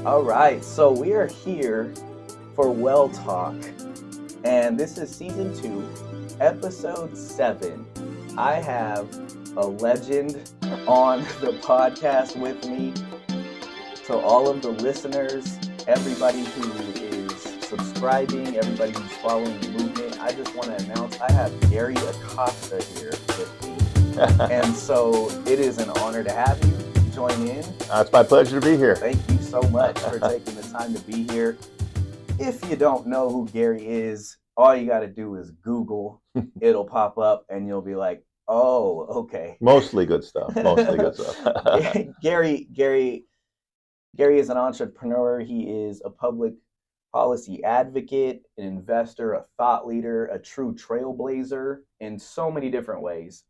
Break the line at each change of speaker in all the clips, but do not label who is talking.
All right, so we are here for Well Talk, and this is season 2, episode 7. I have a legend on the podcast with me. To all of the listeners, everybody who is subscribing, everybody who's following the movement, I just want to announce I have Gary Acosta here with me. And so it is an honor to have you join in.
It's my pleasure to be here.
Thank you so much for taking the time to be here. If you don't know who Gary is, all you got to do is Google. It'll pop up and you'll be like, oh, okay.
Mostly good stuff. Mostly good stuff.
Gary is an entrepreneur. He is a public policy advocate, an investor, a thought leader, a true trailblazer in so many different ways.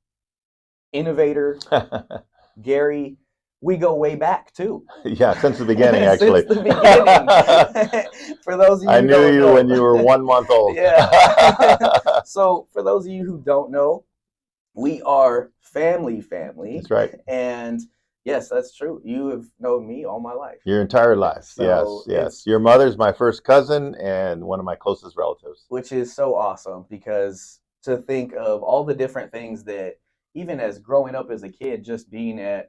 Innovator. Gary, we go way back too.
Yeah, since the beginning, actually.
Since the beginning. For those of you
I knew you when you were 1 month old.
Yeah. So for those of you who don't know, we are family.
That's right.
And yes, that's true. You have known me all my life.
Your entire life.
So
yes. Your mother's my first cousin and one of my closest relatives.
Which is so awesome, because to think of all the different things that, even as growing up as a kid, just being at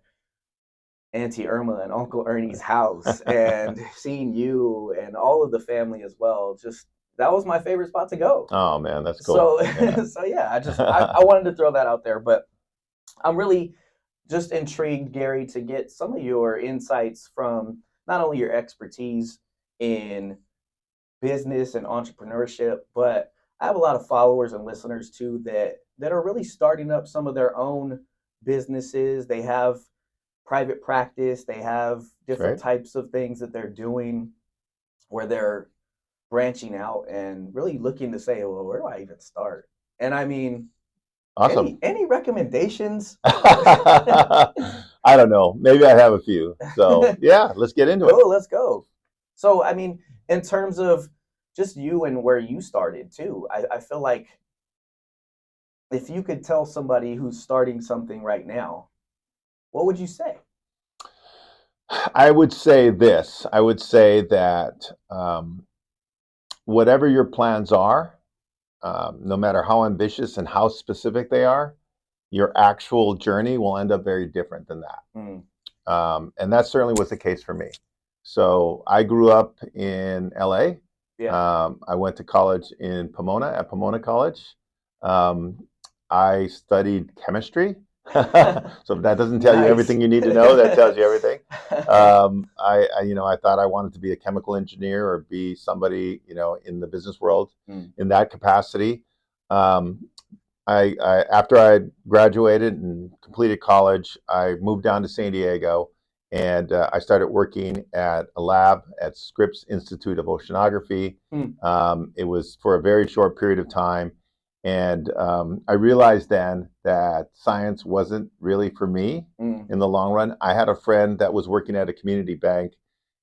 Auntie Irma and Uncle Ernie's house and seeing you and all of the family as well, just that was my favorite spot to go.
Oh man, that's cool.
So yeah, I wanted to throw that out there, but I'm really just intrigued, Gary, to get some of your insights from not only your expertise in business and entrepreneurship, but I have a lot of followers and listeners too that are really starting up some of their own businesses. They have private practice, they have different types of things that they're doing where they're branching out and really looking to say, well, where do I even start? And I mean,
awesome.
Any recommendations?
I don't know. Maybe I have a few. So yeah, let's get into it.
Oh, let's go. So, I mean, in terms of just you and where you started too, I feel like if you could tell somebody who's starting something right now, what would you say?
I would say this. I would say that whatever your plans are, no matter how ambitious and how specific they are, your actual journey will end up very different than that. And that certainly was the case for me. So I grew up in LA.
Yeah.
I went to college in Pomona, at Pomona College. I studied chemistry. So if that doesn't tell you everything you need to know, that tells you everything. I thought I wanted to be a chemical engineer or be somebody, in the business world in that capacity. After I graduated and completed college, I moved down to San Diego and I started working at a lab at Scripps Institute of Oceanography. It was for a very short period of time. And I realized then that science wasn't really for me in the long run. I had a friend that was working at a community bank,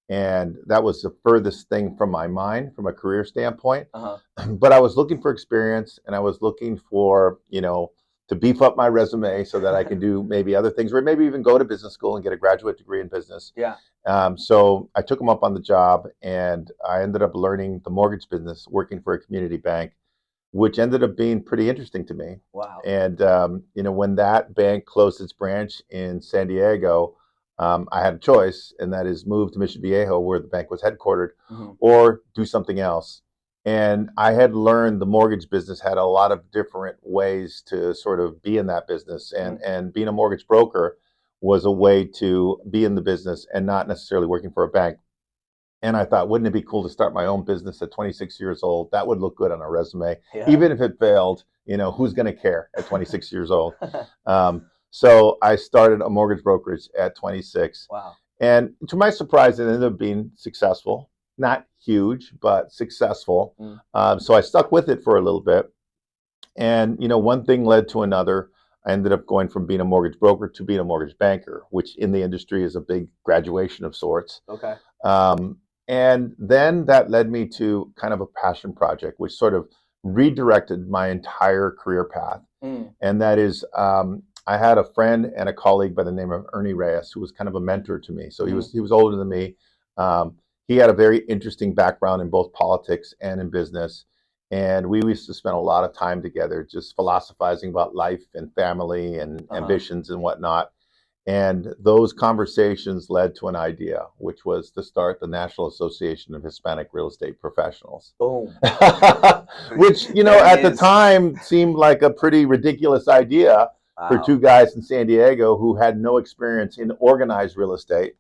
and that was the furthest thing from my mind from a career standpoint. But I was looking for experience, and I was looking for, to beef up my resume so that I can do maybe other things, or maybe even go to business school and get a graduate degree in business.
Yeah.
So I took him up on the job, and I ended up learning the mortgage business working for a community bank, which ended up being pretty interesting to me.
Wow.
And, when that bank closed its branch in San Diego, I had a choice, and that is move to Mission Viejo, where the bank was headquartered, or do something else. And I had learned the mortgage business had a lot of different ways to sort of be in that business. And being a mortgage broker was a way to be in the business and not necessarily working for a bank. And I thought, wouldn't it be cool to start my own business at 26 years old? That would look good on a resume. Yeah. Even if it failed, who's going to care at 26 years old? So I started a mortgage brokerage at 26.
Wow.
And to my surprise, it ended up being successful. Not huge, but successful. So I stuck with it for a little bit. And, one thing led to another. I ended up going from being a mortgage broker to being a mortgage banker, which in the industry is a big graduation of sorts.
Okay.
And then that led me to kind of a passion project, which sort of redirected my entire career path. And that is, I had a friend and a colleague by the name of Ernie Reyes, who was kind of a mentor to me. So he was older than me. he had a very interesting background in both politics and in business. And we used to spend a lot of time together just philosophizing about life and family and ambitions and whatnot. And those conversations led to an idea, which was to start the National Association of Hispanic Real Estate Professionals.
Boom.
Which, at the time seemed like a pretty ridiculous idea for two guys in San Diego who had no experience in organized real estate.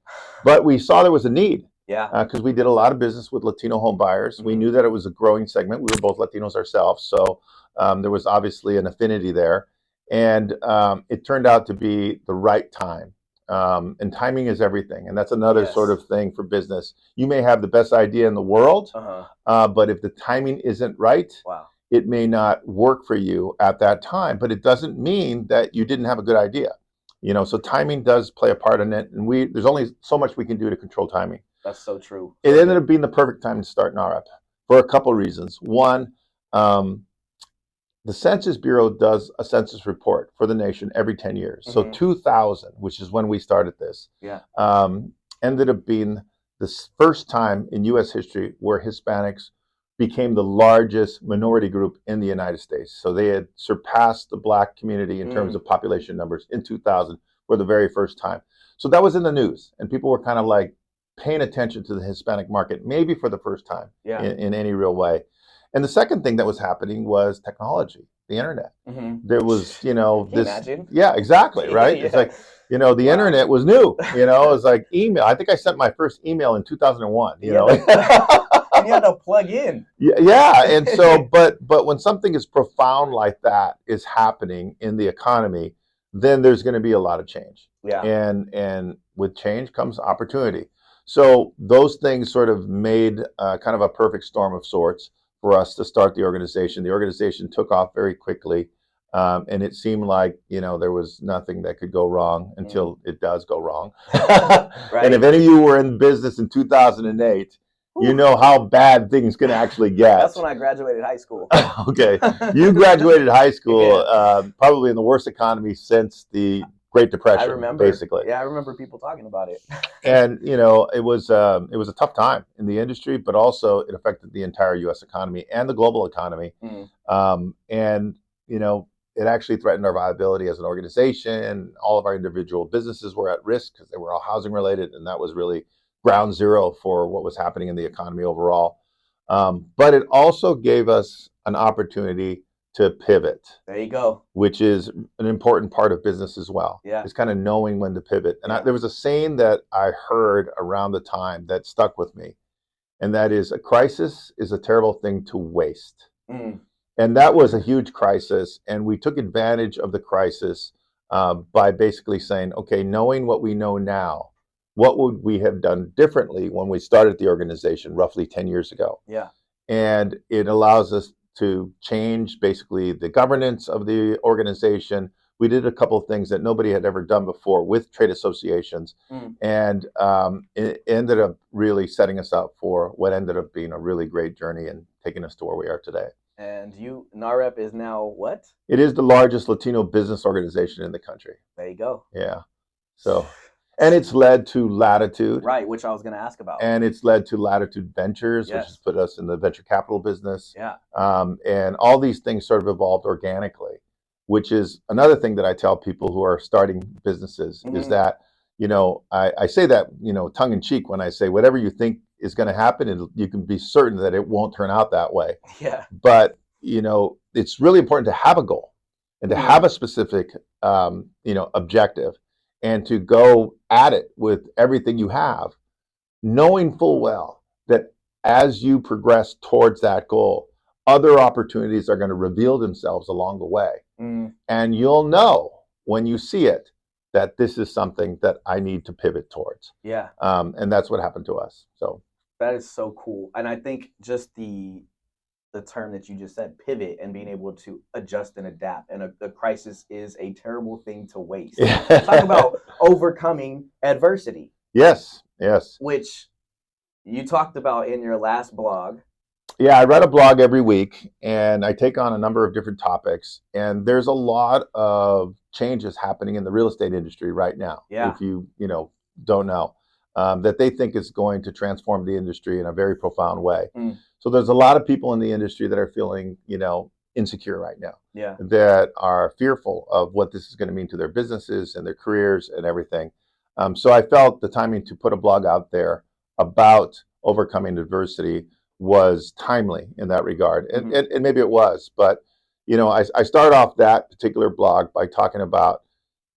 But we saw there was a need.
Yeah.
Because we did a lot of business with Latino home buyers. We knew that it was a growing segment. We were both Latinos ourselves. So there was obviously an affinity there. And it turned out to be the right time. And timing is everything. And that's another sort of thing for business. You may have the best idea in the world, but if the timing isn't right, it may not work for you at that time. But it doesn't mean that you didn't have a good idea. So timing does play a part in it. And there's only so much we can do to control timing.
That's so true.
It ended up being the perfect time to start NAHREP for a couple of reasons. One, the Census Bureau does a census report for the nation every 10 years. So 2000, which is when we started this, ended up being the first time in U.S. history where Hispanics became the largest minority group in the United States. So they had surpassed the Black community in terms of population numbers in 2000 for the very first time. So that was in the news, and people were kind of like paying attention to the Hispanic market, maybe for the first time in any real way. And the second thing that was happening was technology, the internet. There was,
Can you
this.
imagine?
Yeah, exactly. Right. It's like, the internet was new. It was like email. I think I sent my first email in 2001.
And you had to plug in.
Yeah. And so, but when something as profound like that is happening in the economy, then there's going to be a lot of change.
Yeah.
And with change comes opportunity. So those things sort of made kind of a perfect storm of sorts for us to start the organization. The organization took off very quickly, and it seemed like there was nothing that could go wrong until it does go wrong.
Right.
And if any of you were in business in 2008, you know how bad things can actually get.
That's when I graduated high school.
Okay, you graduated high school probably in the worst economy since the Great Depression.
I remember,
basically.
Yeah, I remember people talking about it.
And it was a tough time in the industry, but also it affected the entire U.S. economy and the global economy. And it actually threatened our viability as an organization. All of our individual businesses were at risk because they were all housing related, and that was really ground zero for what was happening in the economy overall. But it also gave us an opportunity to pivot.
There you go.
Which is an important part of business as well.
Yeah.
It's kind of knowing when to pivot. And there was a saying that I heard around the time that stuck with me. And that is, a crisis is a terrible thing to waste. And that was a huge crisis. And we took advantage of the crisis by basically saying, okay, knowing what we know now, what would we have done differently when we started the organization roughly 10 years ago?
Yeah.
And it allows us to change basically the governance of the organization. We did a couple of things that nobody had ever done before with trade associations, and it ended up really setting us up for what ended up being a really great journey and taking us to where we are today.
And NAHREP is now what?
It is the largest Latino business organization in the country.
There you go.
Yeah. So, and it's led to Latitude.
Right, which I was going to ask about.
And it's led to Latitude Ventures, which has put us in the venture capital business.
Yeah.
And all these things sort of evolved organically, which is another thing that I tell people who are starting businesses is that, I say that, tongue in cheek when I say whatever you think is going to happen, you can be certain that it won't turn out that way.
Yeah.
But, it's really important to have a goal and to have a specific, objective, and to go at it with everything you have, knowing full well that as you progress towards that goal, other opportunities are going to reveal themselves along the way. And you'll know when you see it that this is something that I need to pivot towards.
Yeah.
And that's what happened to us. So
that is so cool. And I think just the term that you just said, pivot, and being able to adjust and adapt. And a crisis is a terrible thing to waste. Talk about overcoming adversity.
Yes.
Which you talked about in your last blog.
Yeah, I write a blog every week, and I take on a number of different topics. And there's a lot of changes happening in the real estate industry right now.
Yeah.
If you don't know. that they think is going to transform the industry in a very profound way.
Mm.
So there's a lot of people in the industry that are feeling, insecure right now,
Yeah.
that are fearful of what this is going to mean to their businesses and their careers and everything. So I felt the timing to put a blog out there about overcoming adversity was timely in that regard. And maybe it was, but I started off that particular blog by talking about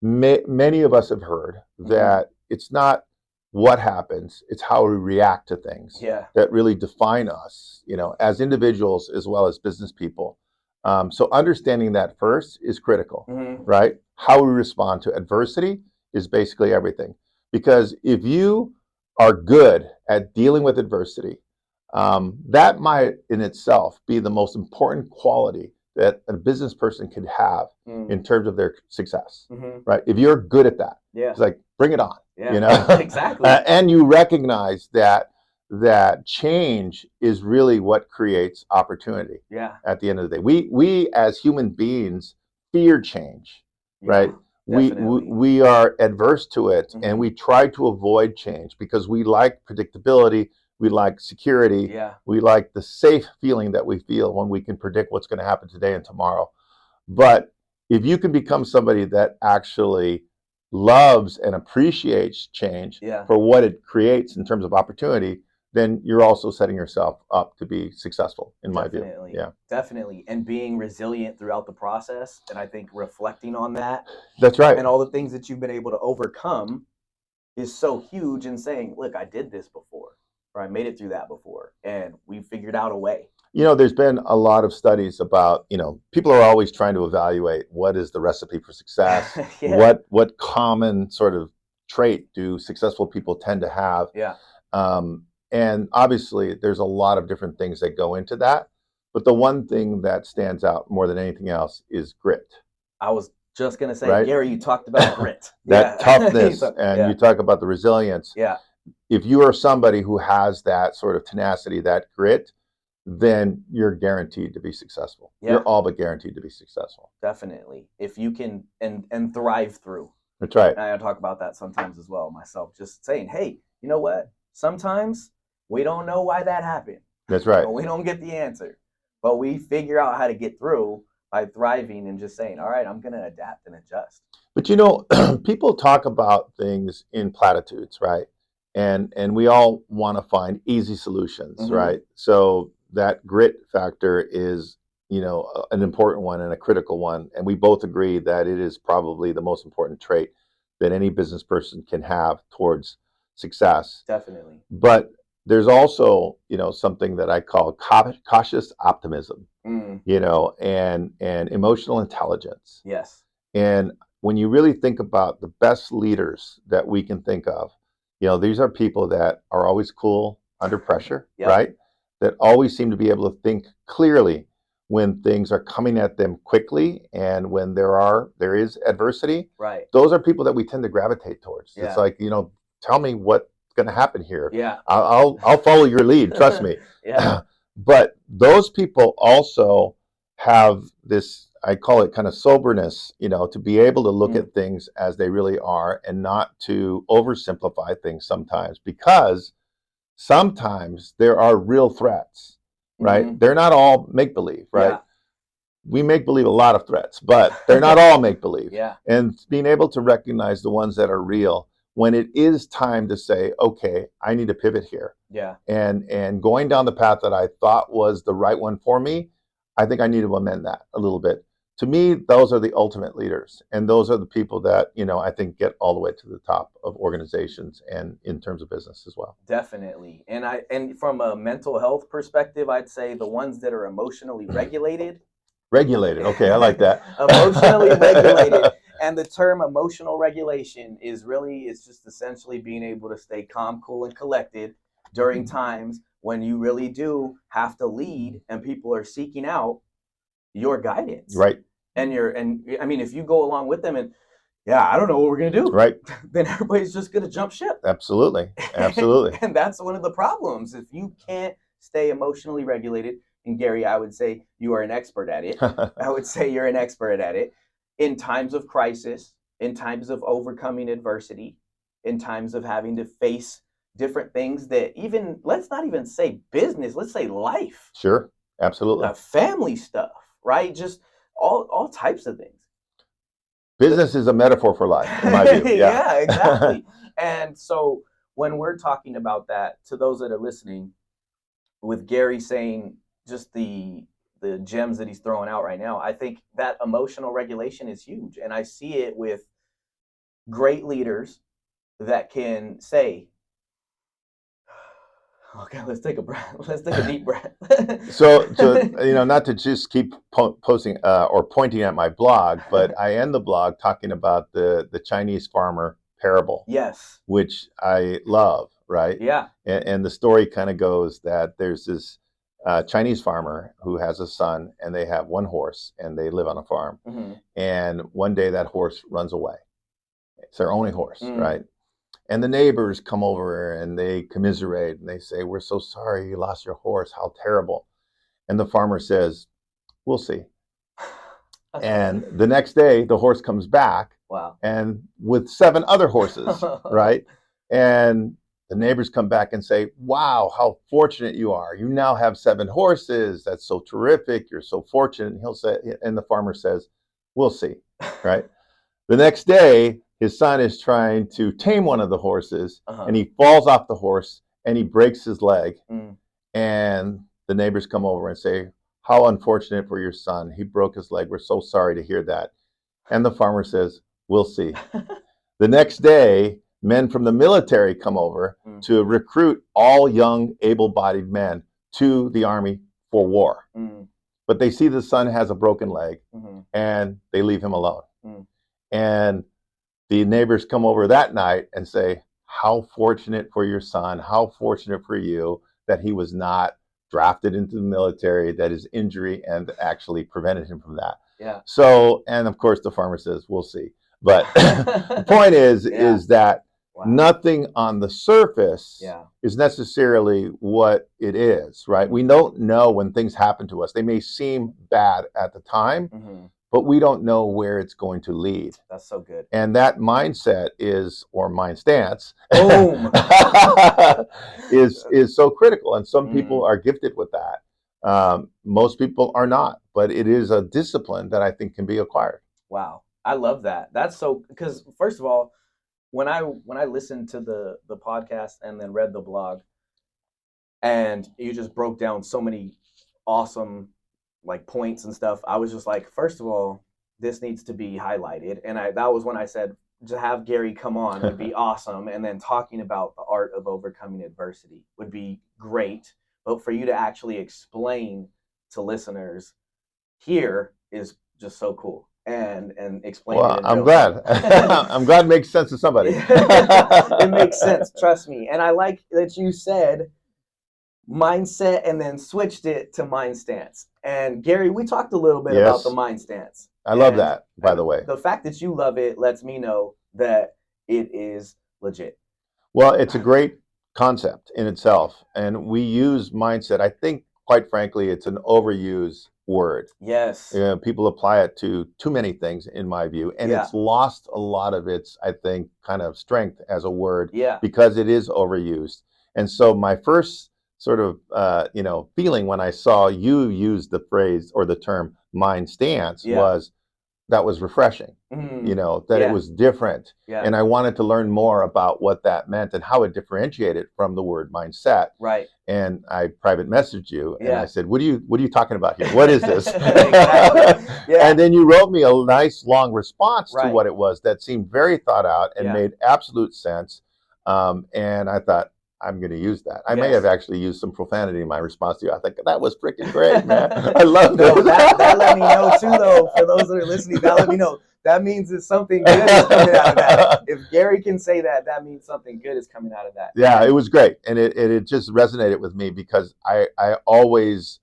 many of us have heard that it's not what happens, it's how we react to things that really define us, as individuals as well as business people. So understanding that first is critical, right? How we respond to adversity is basically everything. Because if you are good at dealing with adversity, that might in itself be the most important quality that a business person can have in terms of their success, right? If you're good at that, it's like, bring it on,
Exactly.
And you recognize that change is really what creates opportunity. At the end of the day, we as human beings fear change, right? We are adverse to it, and we try to avoid change because we like predictability, we like security, we like the safe feeling that we feel when we can predict what's going to happen today and tomorrow. But if you can become somebody that actually loves and appreciates change for what it creates in terms of opportunity, then you're also setting yourself up to be successful, in my view.
Definitely. And being resilient throughout the process. And I think reflecting on that.
That's right.
And all the things that you've been able to overcome is so huge, in saying, look, I did this before, or I made it through that before, and we figured out a way.
There's been a lot of studies about, people are always trying to evaluate what is the recipe for success, what common sort of trait do successful people tend to have. And obviously, there's a lot of different things that go into that. But the one thing that stands out more than anything else is grit.
I was just going to say, right? Gary, you talked about grit.
That toughness, and you talk about the resilience. If you are somebody who has that sort of tenacity, that grit, then you're guaranteed to be successful. You're all but guaranteed to be successful.
Definitely. If you can and thrive through.
That's right.
And I talk about that sometimes as well myself, just saying, hey, you know what? Sometimes we don't know why that happened.
That's right.
We don't get the answer, but we figure out how to get through by thriving and just saying, all right, I'm going to adapt and adjust.
But people talk about things in platitudes, right? And we all want to find easy solutions, right? So that grit factor is, an important one and a critical one. And we both agree that it is probably the most important trait that any business person can have towards success.
Definitely.
But there's also, something that I call cautious optimism, and emotional intelligence.
Yes.
And when you really think about the best leaders that we can think of, these are people that are always cool under pressure, right? That always seem to be able to think clearly when things are coming at them quickly, and when there is adversity.
Right.
Those are people that we tend to gravitate towards. It's like, tell me what's going to happen here. I'll follow your lead. Trust me. But those people also have this, I call it kind of soberness, to be able to look at things as they really are, and not to oversimplify things sometimes, because sometimes there are real threats, right? They're not all make-believe, right? We make believe a lot of threats, but they're not all make-believe. And being able to recognize the ones that are real when it is time to say, okay, I need to pivot here. And going down the path that I thought was the right one for me, I think I need to amend that a little bit. To me, those are the ultimate leaders, and those are the people that, I think get all the way to the top of organizations and in terms of business as well.
Definitely. And from a mental health perspective, I'd say the ones that are emotionally regulated.
Regulated. Okay, I like that.
Emotionally regulated. And the term emotional regulation is just essentially being able to stay calm, cool, and collected during times when you really do have to lead and people are seeking out your guidance.
Right.
And I mean, if you go along with them and, I don't know what we're going to do.
Right.
Then everybody's just going to jump ship.
Absolutely. Absolutely.
And that's one of the problems. If you can't stay emotionally regulated, and Gary, I would say you are an expert at it. I would say you're an expert at it. In times of crisis, in times of overcoming adversity, in times of having to face different things that even, let's not even say business, let's say life.
Sure. Absolutely.
Family stuff, right? Just all types of things.
Business is a metaphor for life, in my view. Yeah,
yeah, exactly. And so when we're talking about that, to those that are listening, with Gary saying just the gems that he's throwing out right now, I think that emotional regulation is huge. And I see it with great leaders that can say, okay, let's take a breath. Let's take a deep breath.
So not to just keep posting or pointing at my blog, but I end the blog talking about the Chinese farmer parable.
Yes.
Which I love, right?
Yeah.
And the story kind of goes that there's this Chinese farmer who has a son, and they have one horse, and they live on a farm.
Mm-hmm.
And one day that horse runs away. It's their only horse, right? And the neighbors come over and they commiserate and they say, "We're so sorry you lost your horse. How terrible." And the farmer says, "We'll see." And the next day, the horse comes back.
Wow.
And with 7 other horses, right? And the neighbors come back and say, "Wow, how fortunate you are. You now have 7 horses. That's so terrific. You're so fortunate." And the farmer says, "We'll see," right? The next day, his son is trying to tame one of the horses, and he falls off the horse and he breaks his leg. And the neighbors come over and say, "How unfortunate for your son. He broke his leg. We're so sorry to hear that." And the farmer says, "We'll see." The next day, men from the military come over to recruit all young, able-bodied men to the army for war. But they see the son has a broken leg, and they leave him alone. And the neighbors come over that night and say, "How fortunate for your son, how fortunate for you that he was not drafted into the military, that his injury and actually prevented him from that."
Yeah.
So, and of course the farmer says, "We'll see." But the point is that nothing on the surface is necessarily what it is, right? We don't know when things happen to us. They may seem bad at the time, but we don't know where it's going to lead.
That's so good.
And that mindset or Mindstance, is so critical. And some people are gifted with that. Most people are not, but it is a discipline that I think can be acquired.
Wow. I love that. That's so, because first of all, when I listened to the podcast and then read the blog, and you just broke down so many awesome points and stuff, I was just like, first of all, this needs to be highlighted. And that was when I said to have Gary come on would be awesome. And then talking about the art of overcoming adversity would be great. But for you to actually explain to listeners here is just so cool. And explain it.
I'm glad. I'm glad it makes sense to somebody.
It makes sense. Trust me. And I like that you said mindset and then switched it to Mindstance. And Gary, we talked a little bit about the Mindstance.
I love that, by the way.
The fact that you love it lets me know that it is legit.
Well, it's a great concept in itself. And we use mindset. I think, quite frankly, it's an overused word.
Yes.
People apply it to too many things, in my view. And it's lost a lot of its, I think, kind of strength as a word because it is overused. And so my first sort of, feeling when I saw you use the phrase or the term Mindstance was refreshing, it was different. And I wanted to learn more about what that meant and how it differentiated from the word mindset.
Right.
And I private messaged you and I said, what are you talking about here? What is this? And then you wrote me a nice long response to what it was that seemed very thought out and made absolute sense. And I thought, I'm going to use that. I may have actually used some profanity in my response to you. I think that was freaking great, man. I loved it.
That let me know too, though. For those that are listening, that let me know. That means that something good is coming out of that. If Gary can say that, that means something good is coming out of that.
Yeah, it was great. And it just resonated with me because I always,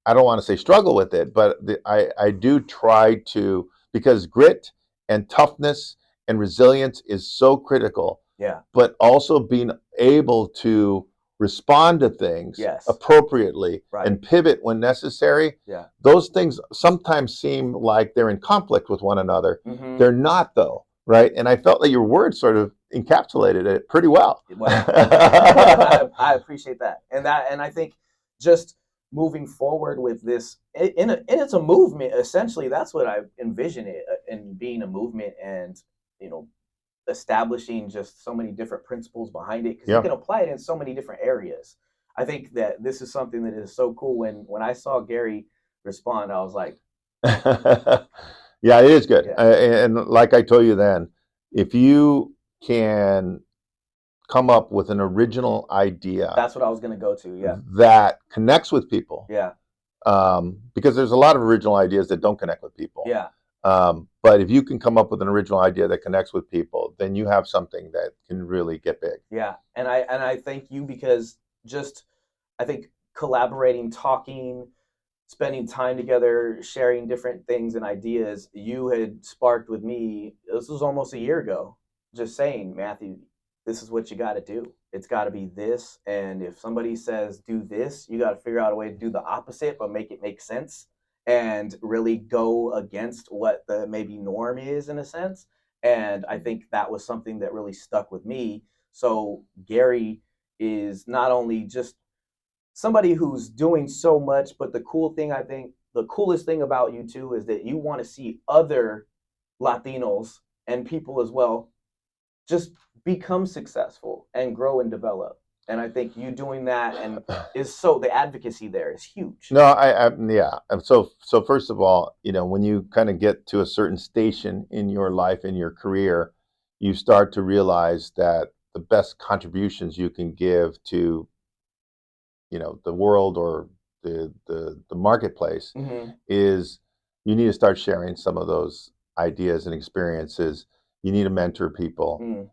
I don't want to say struggle with it, but I do try to, because grit and toughness and resilience is so critical.
Yeah.
But also being able to respond to things appropriately and pivot when necessary.
Yeah.
Those things sometimes seem like they're in conflict with one another. They're not, though, right? And I felt that your words sort of encapsulated it pretty well.
Well, I appreciate that, and I think just moving forward with this, and it's a movement. Essentially, that's what I envision it in being a movement, and establishing just so many different principles behind it, because you can apply it in so many different areas. I think that this is something that is so cool. When I saw Gary respond, I was like,
yeah, it is good. And like I told you then, if you can come up with an original idea,
that's what I was going to go to.
That connects with people. Because there's a lot of original ideas that don't connect with people. But if you can come up with an original idea that connects with people, then you have something that can really get big.
And I thank you, because I think collaborating, talking, spending time together, sharing different things and ideas, you had sparked with me. This was almost a year ago, just saying, Matthew, this is what you got to do. It's got to be this. And if somebody says do this, you got to figure out a way to do the opposite, but make it make sense, and really go against what the maybe norm is, in a sense. And I think that was something that really stuck with me. So Gary is not only just somebody who's doing so much, but the coolest thing about you too is that you want to see other Latinos and people as well just become successful and grow and develop. And I think you doing that the advocacy there is huge.
No, yeah. So first of all, when you kind of get to a certain station in your life, in your career, you start to realize that the best contributions you can give to, the world or the marketplace is you need to start sharing some of those ideas and experiences. You need to mentor people.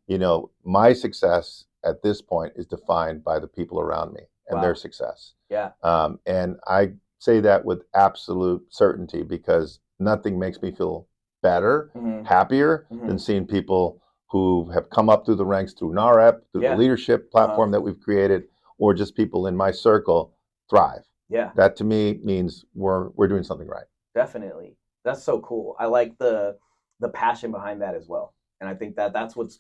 My success at this point is defined by the people around me and their success. And I say that with absolute certainty, because nothing makes me feel better, happier than seeing people who have come up through the ranks through NAHREP, through the leadership platform that we've created, or just people in my circle thrive. That to me means we're doing something right.
Definitely. That's so cool. I like the passion behind that as well. And I think that's what's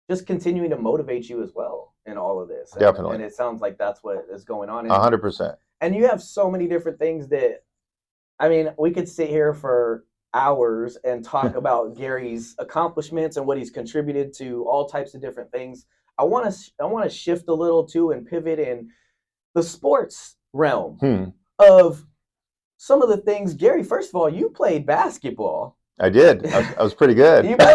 just continuing to motivate you as well in all of this.
Definitely.
And it sounds like that's what is going on.
100%.
And you have so many different things that, we could sit here for hours and talk about Gary's accomplishments and what he's contributed to all types of different things. I want to shift a little too and pivot in the sports realm of some of the things. Gary, first of all, you played basketball.
I did. I was pretty good.
He was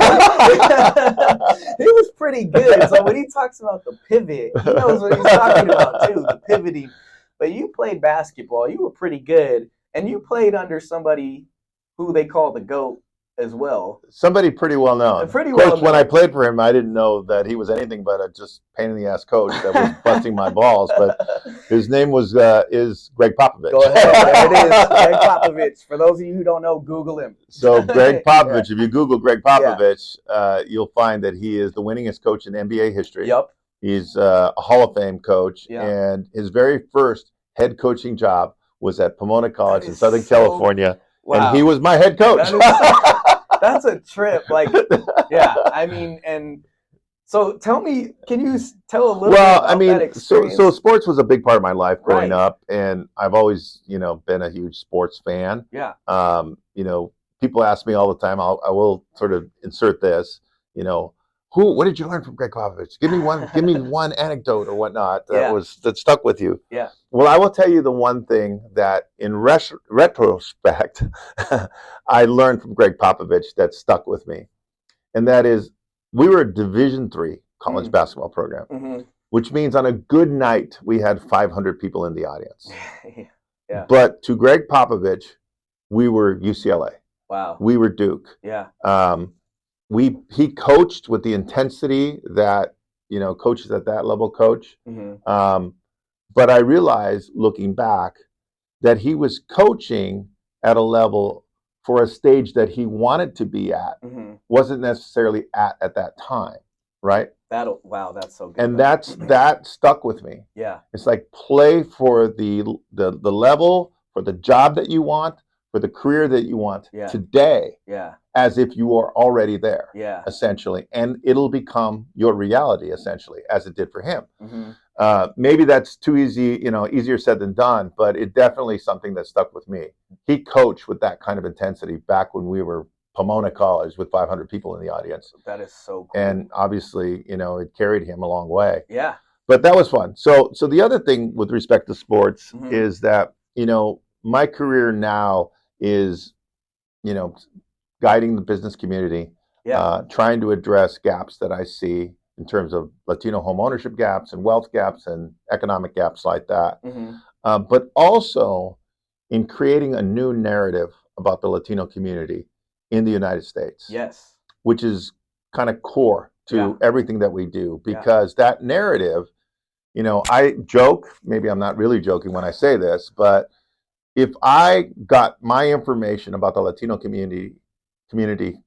pretty good. So when he talks about the pivot, he knows what he's talking about too, the pivoting. But you played basketball. You were pretty good. And you played under somebody who they call the GOAT as well.
Somebody pretty well known. Of course, when I played for him, I didn't know that he was anything but a just pain in the ass coach that was busting my balls. But his name is Gregg Popovich.
Go ahead. There it is, Gregg Popovich. For those of you who don't know, Google him.
So Gregg Popovich, if you Google Gregg Popovich, you'll find that he is the winningest coach in NBA history. He's a Hall of Fame coach, and his very first head coaching job was at Pomona College in Southern California. Wow. And he was my head coach.
That's a trip. And so tell me, can you tell a little bit about that experience?
So sports was a big part of my life growing up, and I've always, been a huge sports fan. People ask me all the time, I will sort of insert this, what did you learn from Gregg Popovich? Give me one anecdote or whatnot that stuck with you. Well, I will tell you the one thing that in retrospect, I learned from Gregg Popovich that stuck with me. And that is, we were a Division III college basketball program, which means on a good night, we had 500 people in the audience. But to Gregg Popovich, we were UCLA.
Wow.
We were Duke. He coached with the intensity that coaches at that level coach. But I realized, looking back, that he was coaching at a level for a stage that he wanted to be at, wasn't necessarily at that time, right?
Wow, that's so good.
And that stuck with me. It's like, play for the level, for the job that you want, for the career that you want
Yeah.
today
Yeah.
as if you are already there,
Yeah.
essentially. And it'll become your reality, essentially, as it did for him.
Mm-hmm.
Maybe that's too easy, easier said than done, but it definitely something that stuck with me. He coached with that kind of intensity back when we were Pomona College with 500 people in the audience.
That is so cool.
And obviously, it carried him a long way.
Yeah.
But that was fun. So the other thing with respect to sports
Mhm.
is that, my career now is, guiding the business community,
Yeah.
trying to address gaps that I see in terms of Latino homeownership gaps and wealth gaps and economic gaps like that.
Mhm.
But also in creating a new narrative about the Latino community in the United States,
Yes.
which is kind of core to
Yeah.
everything that we do,
Yeah.
because that narrative, I joke, maybe I'm not really joking when I say this, but if I got my information about the Latino community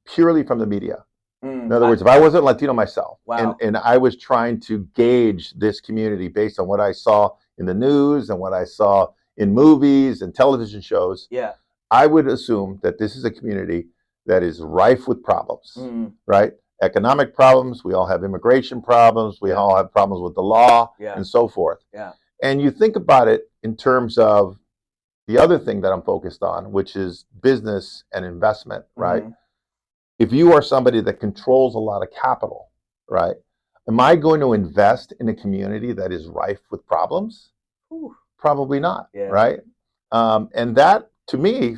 purely from the media, in other words, if I wasn't Latino myself,
Wow.
and I was trying to gauge this community based on what I saw in the news and what I saw in movies and television shows,
Yeah.
I would assume that this is a community that is rife with problems,
Mm.
right? Economic problems, we all have immigration problems, we
Yeah.
all have problems with the law,
Yeah.
and so forth.
Yeah.
And you think about it in terms of the other thing that I'm focused on, which is business and investment, right?
Mhm.
If you are somebody that controls a lot of capital, right? Am I going to invest in a community that is rife with problems?
Whew.
Probably not,
Yeah.
right? And that, to me,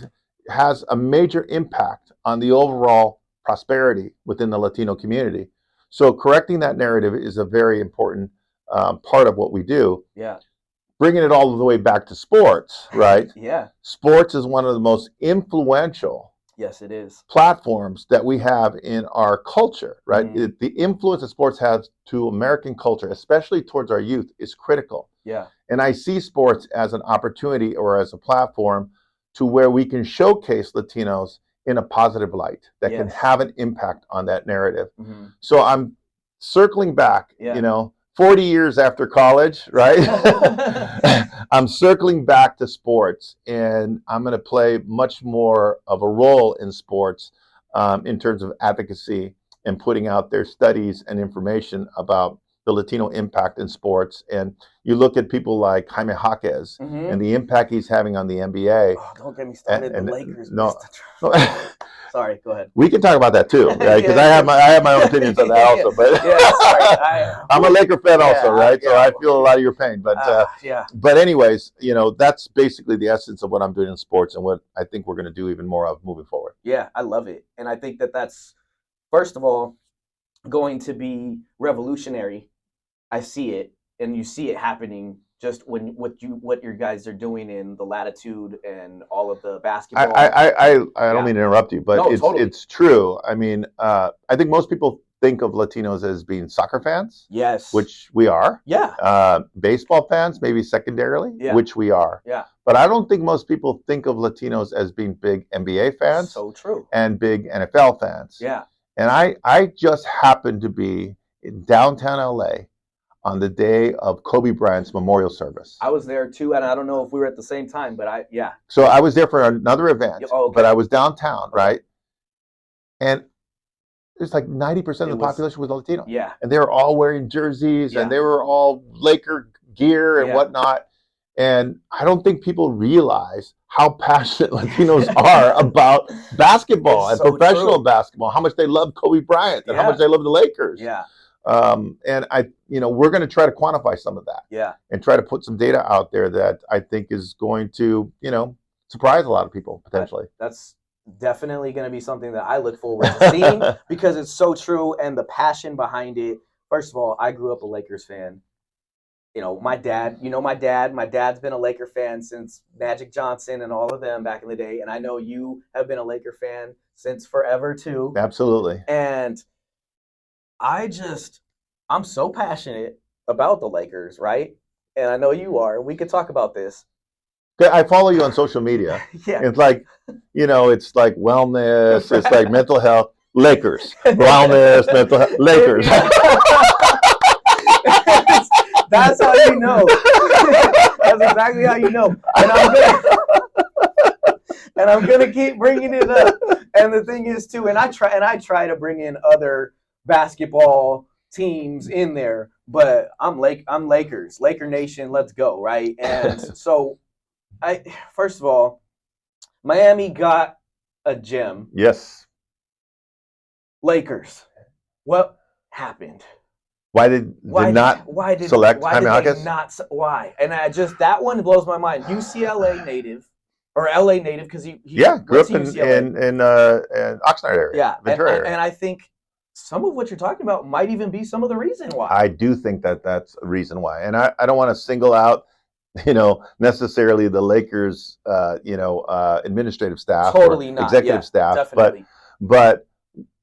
has a major impact on the overall prosperity within the Latino community. So correcting that narrative is a very important part of what we do.
Yeah.
Bringing it all the way back to sports, right?
Yeah.
Sports is one of the most influential
Yes, it is.
platforms that we have in our culture, right?
Mhm.
The influence that sports has to American culture, especially towards our youth, is critical.
Yeah.
And I see sports as an opportunity or as a platform to where we can showcase Latinos in a positive light that can
Yes.
have an impact on that narrative.
Mhm.
So I'm circling back,
Yeah.
40 years after college, right? I'm circling back to sports, and I'm going to play much more of a role in sports in terms of advocacy and putting out their studies and information about the Latino impact in sports. And you look at people like Jaime Jaquez
Mhm.
and the impact he's having on the NBA.
Oh, don't get me started. The Lakers.
No,
Sorry, go ahead.
we can talk about that too, right? Because I have my own opinions on that also. But
Yeah, sorry.
I'm a Laker fan also, right? So I feel a lot of your pain. But
yeah.
But anyways, that's basically the essence of what I'm doing in sports and what I think we're going to do even more of moving forward.
Yeah, I love it, and I think that that's, first of all, going to be revolutionary. I see it, and you see it happening just when what your guys are doing in the latitude and all of the basketball.
I don't mean to interrupt you, but
No, totally.
it's true. I mean, I think most people think of Latinos as being soccer fans.
Yes.
Which we are.
Yeah.
Baseball fans, maybe secondarily,
Yeah.
which we are.
Yeah.
But I don't think most people think of Latinos as being big NBA fans.
So true.
And big NFL fans.
Yeah.
And I just happened to be in downtown LA on the day of Kobe Bryant's memorial service.
I was there too, and I don't know if we were at the same time, but yeah.
So I was there for another event,
Oh, okay.
but I was downtown, right? And it's like 90% of the population was Latino.
Yeah.
And they were all wearing jerseys,
Yeah.
and they were all Laker gear and whatnot. And I don't think people realize how passionate Latinos are about basketball and professional basketball, how much they love Kobe Bryant and how much they love the Lakers.
Yeah.
And we're going to try to quantify some of that.
Yeah.
And try to put some data out there that I think is going to, surprise a lot of people potentially.
That's definitely going to be something that I look forward to seeing because it's so true, and the passion behind it. First of all, I grew up a Lakers fan. My dad's been a Laker fan since Magic Johnson and all of them back in the day. And I know you have been a Laker fan since forever too.
Absolutely.
And I'm so passionate about the Lakers, right? And I know you are. We could talk about this.
I follow you on social media.
Yeah.
It's like, it's like wellness, it's like mental health, Lakers. Wellness, mental health, Lakers.
That's how you know. That's exactly how you know. And and I'm gonna keep bringing it up. And the thing is too, and I try to bring in other basketball teams in there, but I'm Lakers, Laker Nation, let's go, right? And so first of all, Miami got a gem.
Yes.
Lakers, what happened?
Why did they not select Jaime Jaquez?
And that one blows my mind. UCLA native, or LA native, because he
grew up in Oxnard area.
Yeah,
Ventura area.
And I think some of what you're talking about might even be some of the reason why.
I do think that's a reason why, and I don't want to single out, necessarily the Lakers, administrative staff,
totally not
executive staff,
definitely.
but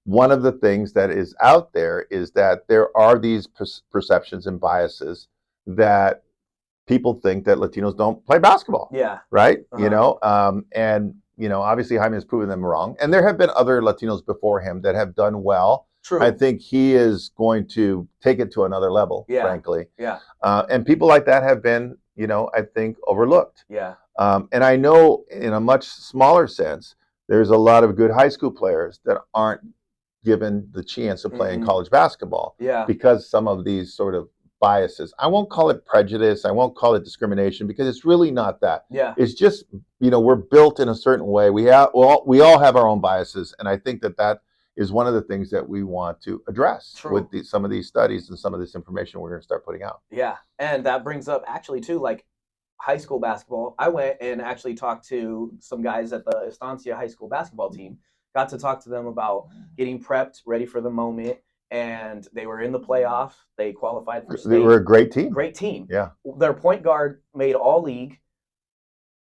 one of the things that is out there is that there are these perceptions and biases that people think that Latinos don't play basketball.
Yeah.
Right. And obviously Jaime has proven them wrong, and there have been other Latinos before him that have done well.
True.
I think he is going to take it to another level.
Yeah.
Frankly.
Yeah.
And people like that have been, I think, overlooked.
Yeah.
And I know in a much smaller sense, there's a lot of good high school players that aren't given the chance of playing college basketball.
Yeah.
Because some of these sort of biases. I won't call it prejudice. I won't call it discrimination, because it's really not that.
Yeah.
It's just, we're built in a certain way. We all have our own biases, and I think that is one of the things that we want to address. True. With some of these studies and some of this information we're going to start putting out.
Yeah, and that brings up actually too, like high school basketball. I went and actually talked to some guys at the Estancia high school basketball team. Got to talk to them about getting prepped, ready for the moment, and they were in the playoffs. They qualified for state.
They were a great team.
Great team.
Yeah.
Their point guard made all league.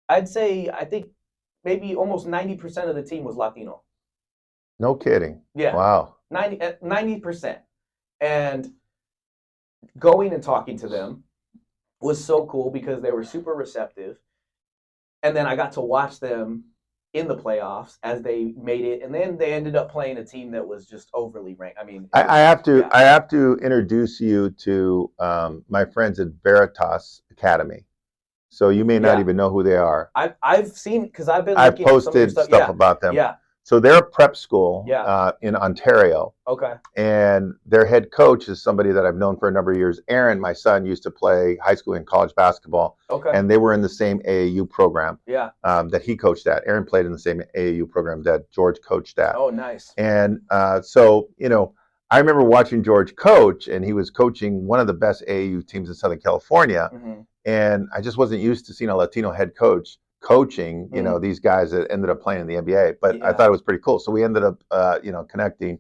I think maybe almost 90% of the team was Latino.
No kidding.
Yeah.
Wow.
90%. And going and talking to them was so cool because they were super receptive. And then I got to watch them in the playoffs as they made it, and then they ended up playing a team that was just overly ranked. I mean,
I have to introduce you to my friends at Veritas Academy. So you may not even know who they are.
I've seen, because I've
posted stuff about them.
Yeah.
So they're a prep school
Yeah.
In Ontario.
Okay.
And their head coach is somebody that I've known for a number of years. Aaron, my son, used to play high school and college basketball.
Okay.
And they were in the same AAU program that he coached at. Aaron played in the same AAU program that George coached at.
Oh, nice.
And so, I remember watching George coach, and he was coaching one of the best AAU teams in Southern California.
Mm-hmm.
And I just wasn't used to seeing a Latino head coach coaching, these guys that ended up playing in the NBA. But I thought it was pretty cool. So we ended up, connecting.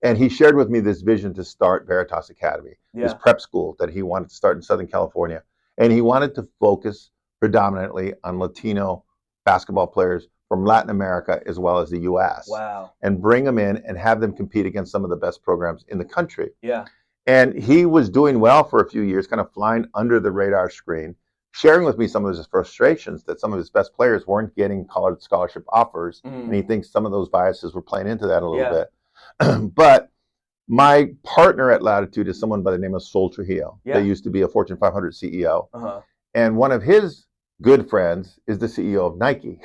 And he shared with me this vision to start Veritas Academy, this prep school that he wanted to start in Southern California. And he wanted to focus predominantly on Latino basketball players from Latin America as well as the U.S.
Wow.
And bring them in and have them compete against some of the best programs in the country.
Yeah.
And he was doing well for a few years, kind of flying under the radar screen, sharing with me some of his frustrations that some of his best players weren't getting college scholarship offers. And he thinks some of those biases were playing into that a little bit. But my partner at Latitude is someone by the name of Sol Trujillo. That used to be a Fortune 500 CEO. And one of his good friends is the CEO of Nike,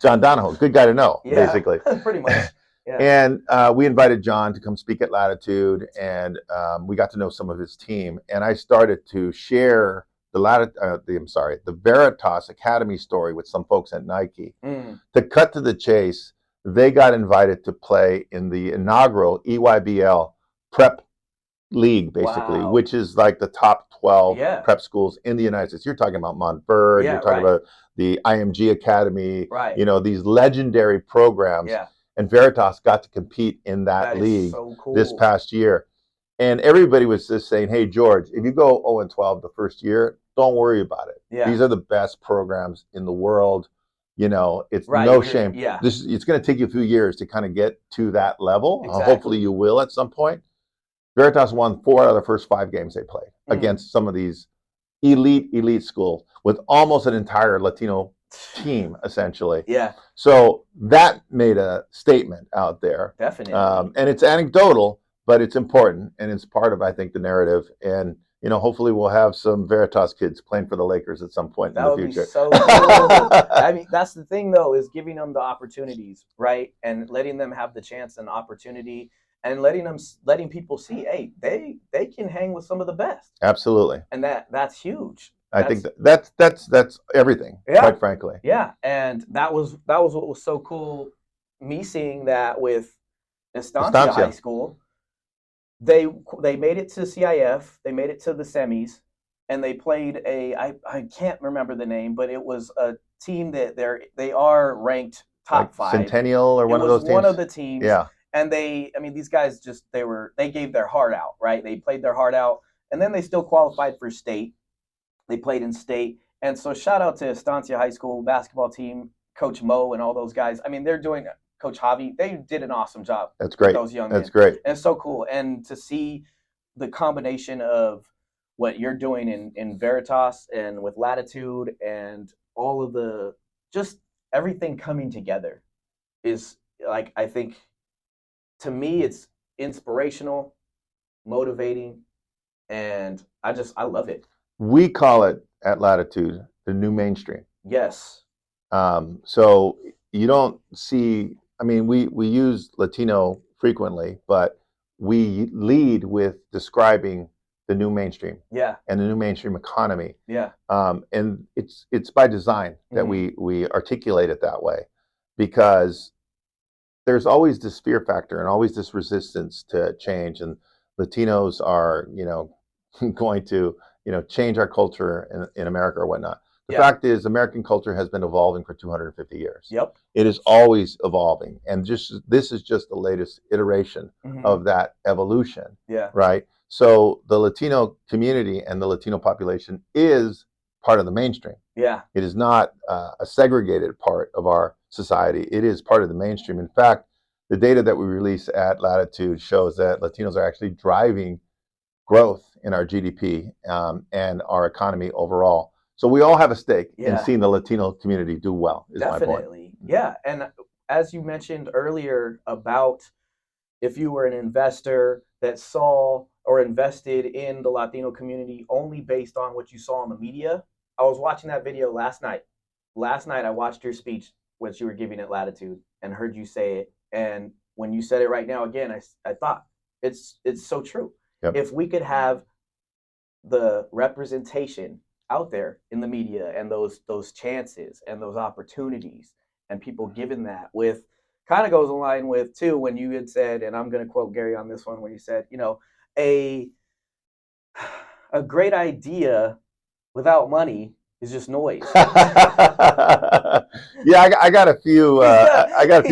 John Donahoe. Good guy to know, basically.
Pretty much. Yeah.
And we invited John to come speak at Latitude, and we got to know some of his team. And I started to share the Veritas Academy story with some folks at Nike. To cut to the chase, they got invited to play in the inaugural EYBL prep league, basically, which is like the top 12 prep schools in the United States. You're talking about Montverde, you're talking about the IMG Academy, these legendary programs. And Veritas got to compete in that league this past year. And everybody was just saying, hey, George, if you go 0-12 the first year, don't worry about it. These are the best programs in the world. It's no shame. It's going to take you a few years to kind of get to that level. Hopefully you will at some point. Veritas won 4 out of the first 5 games they played against some of these elite schools with almost an entire Latino team, essentially. So that made a statement out there.
Definitely.
And it's anecdotal, but it's important, and it's part of, I think, the narrative. And hopefully we'll have some Veritas kids playing for the Lakers at some point in the future.
Would be so cool. I mean, that's the thing though, is giving them the opportunities, right? And letting them have the chance and opportunity, and letting people see, hey, they can hang with some of the best.
Absolutely.
And that's huge.
I think that's everything, quite frankly.
Yeah. And that was what was so cool, me seeing that with Estancia High School. They made it to CIF, they made it to the semis, and they played I can't remember the name, but it was a team that they are ranked top
like
5.
Centennial or one of those teams?
One of the teams.
Yeah.
And these guys they gave their heart out, right? They played their heart out, and then they still qualified for state. They played in state. And so shout out to Estancia High School basketball team, Coach Mo and all those guys. I mean, they're doing Coach Javi, they did an awesome job.
That's great.
With those young men.
That's great.
And it's so cool. And to see the combination of what you're doing in Veritas and with Latitude and all of the, just everything coming together is, like, I think, to me, it's inspirational, motivating, and I love it.
We call it at Latitude the new mainstream.
Yes.
So you don't see, I mean, we use Latino frequently, but we lead with describing the new mainstream.
Yeah.
And the new mainstream economy.
Yeah.
And it's by design that we articulate it that way, because there's always this fear factor and always this resistance to change, and Latinos are, going to, change our culture in America or whatnot. The fact is, American culture has been evolving for 250 years.
Yep.
It is always evolving. And this is just the latest iteration of that evolution.
Yeah.
Right? So the Latino community and the Latino population is part of the mainstream.
Yeah.
It is not a segregated part of our society. It is part of the mainstream. In fact, the data that we release at Latitude shows that Latinos are actually driving growth in our GDP and our economy overall. So we all have a stake in seeing the Latino community do well, is my point.
Definitely. Yeah. And as you mentioned earlier about if you were an investor that saw or invested in the Latino community only based on what you saw on the media, I was watching that video last night. Last night I watched your speech, which you were giving at Latitude, and heard you say it. And when you said it right now again, I thought it's so true. Yep. If we could have the representation out there in the media and those chances and those opportunities, and people given that, with kind of goes in line with too when you had said, and I'm going to quote Gary on this one, when you said, a great idea without money is just noise.
Yeah, I got a few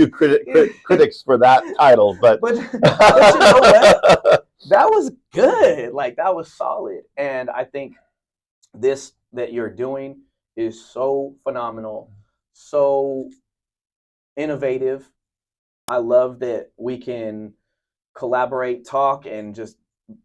critics for that title, but
you know what? That was good. Like, that was solid. And I think this that you're doing is so phenomenal, so innovative. I love that we can collaborate, talk, and just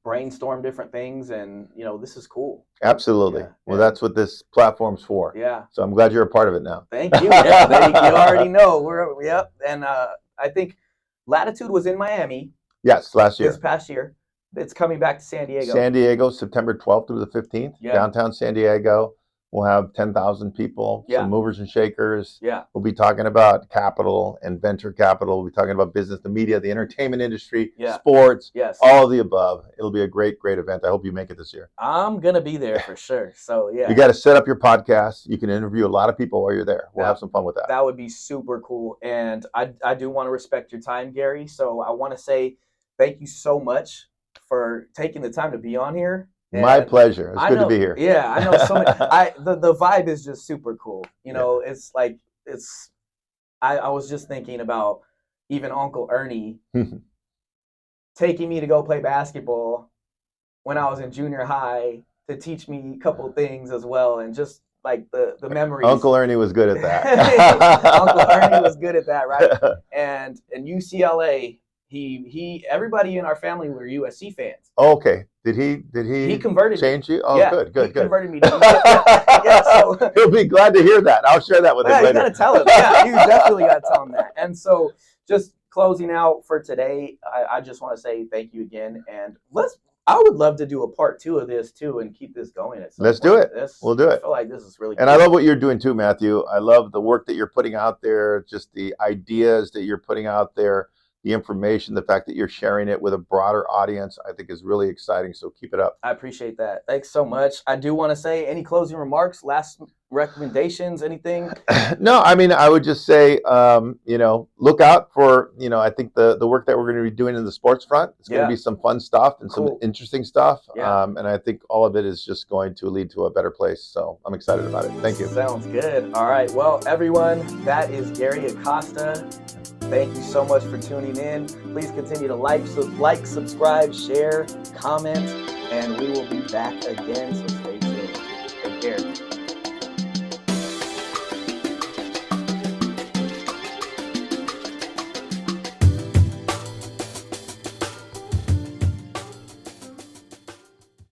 brainstorm different things, and this is cool.
Absolutely. Well, that's what this platform's for.
Yeah.
So I'm glad you're a part of it now.
Thank you. Yeah, you already know. Yep. And I think Latitude was in Miami.
Yes, last year.
This past year. It's coming back to San Diego.
San Diego, September 12th through the 15th. Yeah. Downtown San Diego. We'll have 10,000 people, some movers and shakers.
Yeah.
We'll be talking about capital and venture capital. We'll be talking about business, the media, the entertainment industry, sports, all of the above. It'll be a great, great event. I hope you make it this year.
I'm going to be there for sure. So, yeah.
You got to set up your podcast. You can interview a lot of people while you're there. We'll have some fun with that.
That would be super cool. And I do want to respect your time, Gary. So I want to say thank you so much for taking the time to be on here. And
my pleasure. It's good to be here.
Yeah, I know so many. The vibe is just super cool. It's like I was just thinking about even Uncle Ernie taking me to go play basketball when I was in junior high to teach me a couple things as well, and just like the memories.
Uncle Ernie was good at that.
Uncle Ernie was good at that, right? And in UCLA, he everybody in our family were USC fans.
Oh, okay. Did he
converted
change you? Oh, good.
He converted me. So
he'll be glad to hear that. I'll share that with him later.
You gotta tell him. Yeah, you definitely gotta tell him that. And so, just closing out for today, I just want to say thank you again, and I would love to do a part 2 of this too and keep this going at some
Let's
point.
do it. We'll do
I
it.
feel like this is really
And
cool.
I love what you're doing too, Matthew. I love the work that you're putting out there, just the ideas that you're putting out there, the information, the fact that you're sharing it with a broader audience, I think is really exciting. So keep it up.
I appreciate that. Thanks so much. I do want to say, any closing remarks, last recommendations, anything?
No, I mean, I would just say, look out for, I think the work that we're going to be doing in the sports front. It's going to be some fun stuff and some interesting stuff.
Yeah.
And I think all of it is just going to lead to a better place. So I'm excited about it. Thank you.
Sounds good. All right. Well, everyone, that is Gary Acosta. Thank you so much for tuning in. Please continue to like, subscribe, share, comment, and we will be back again. So stay tuned. Take care.